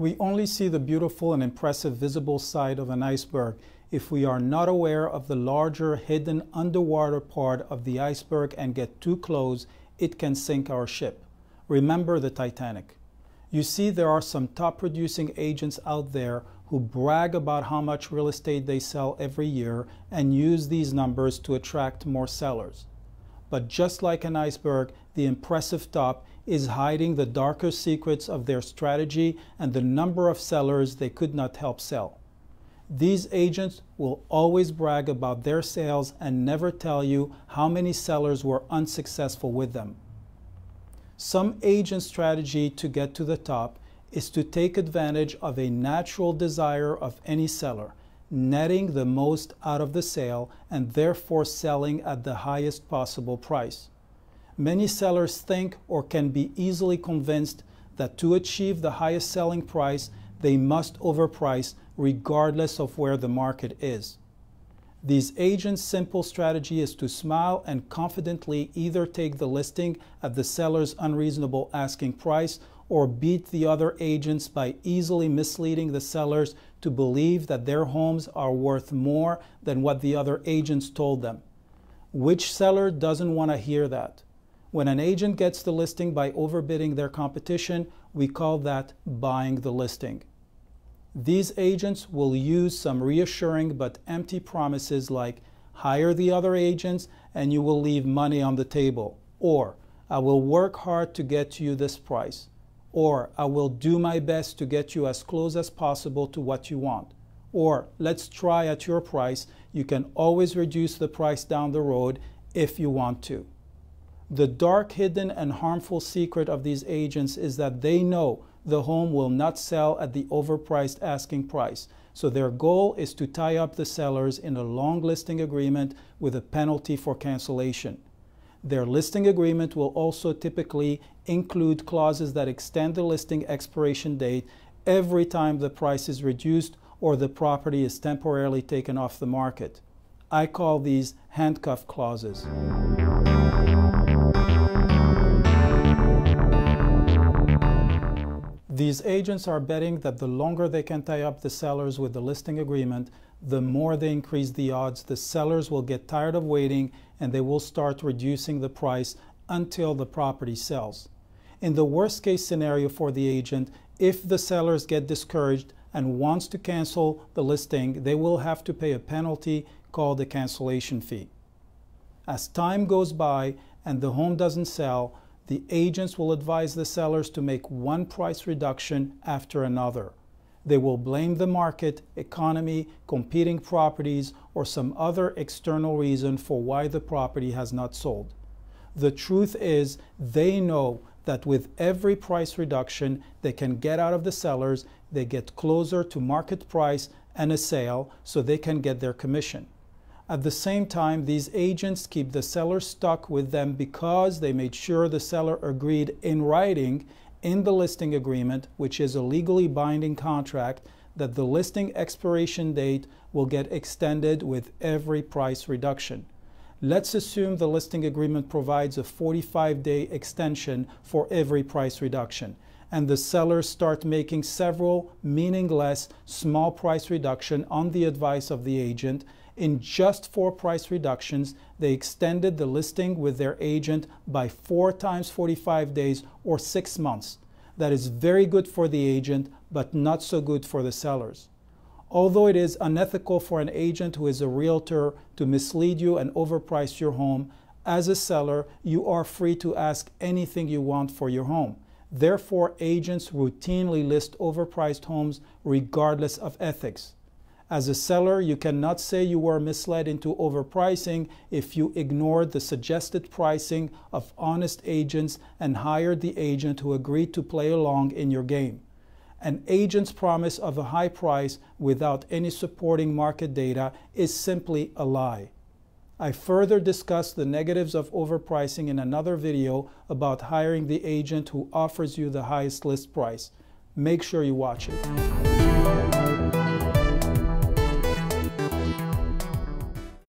We only see the beautiful and impressive visible side of an iceberg if we are not aware of the larger hidden underwater part of the iceberg and get too close, it can sink our ship. Remember the Titanic. You see, there are some top producing agents out there who brag about how much real estate they sell every year and use these numbers to attract more sellers. But just like an iceberg, the impressive top is hiding the darker secrets of their strategy and the number of sellers they could not help sell. These agents will always brag about their sales and never tell you how many sellers were unsuccessful with them. Some agent strategy to get to the top is to take advantage of a natural desire of any seller, netting the most out of the sale and therefore selling at the highest possible price. Many sellers think or can be easily convinced that to achieve the highest selling price, they must overprice regardless of where the market is. These agents' simple strategy is to smile and confidently either take the listing at the seller's unreasonable asking price or beat the other agents by easily misleading the sellers to believe that their homes are worth more than what the other agents told them. Which seller doesn't want to hear that? When an agent gets the listing by overbidding their competition, we call that buying the listing. These agents will use some reassuring but empty promises like hire the other agents and you will leave money on the table, or I will work hard to get you this price, or I will do my best to get you as close as possible to what you want, or let's try at your price. You can always reduce the price down the road if you want to. The dark, hidden, and harmful secret of these agents is that they know the home will not sell at the overpriced asking price, so their goal is to tie up the sellers in a long listing agreement with a penalty for cancellation. Their listing agreement will also typically include clauses that extend the listing expiration date every time the price is reduced or the property is temporarily taken off the market. I call these handcuff clauses. These agents are betting that the longer they can tie up the sellers with the listing agreement, the more they increase the odds the sellers will get tired of waiting and they will start reducing the price until the property sells. In the worst case scenario for the agent, if the sellers get discouraged and wants to cancel the listing, they will have to pay a penalty called a cancellation fee. As time goes by and the home doesn't sell, the agents will advise the sellers to make one price reduction after another. They will blame the market, economy, competing properties, or some other external reason for why the property has not sold. The truth is, they know that with every price reduction they can get out of the sellers, they get closer to market price and a sale, so they can get their commission. At the same time, these agents keep the seller stuck with them because they made sure the seller agreed in writing in the listing agreement, which is a legally binding contract, that the listing expiration date will get extended with every price reduction. Let's assume the listing agreement provides a 45-day extension for every price reduction, and the sellers start making several meaningless small price reductions on the advice of the agent. In just 4 price reductions, they extended the listing with their agent by 4 times 45 days or 6 months. That is very good for the agent, but not so good for the sellers. Although it is unethical for an agent who is a realtor to mislead you and overprice your home, as a seller, you are free to ask anything you want for your home. Therefore, agents routinely list overpriced homes regardless of ethics. As a seller, you cannot say you were misled into overpricing if you ignored the suggested pricing of honest agents and hired the agent who agreed to play along in your game. An agent's promise of a high price without any supporting market data is simply a lie. I further discuss the negatives of overpricing in another video about hiring the agent who offers you the highest list price. Make sure you watch it.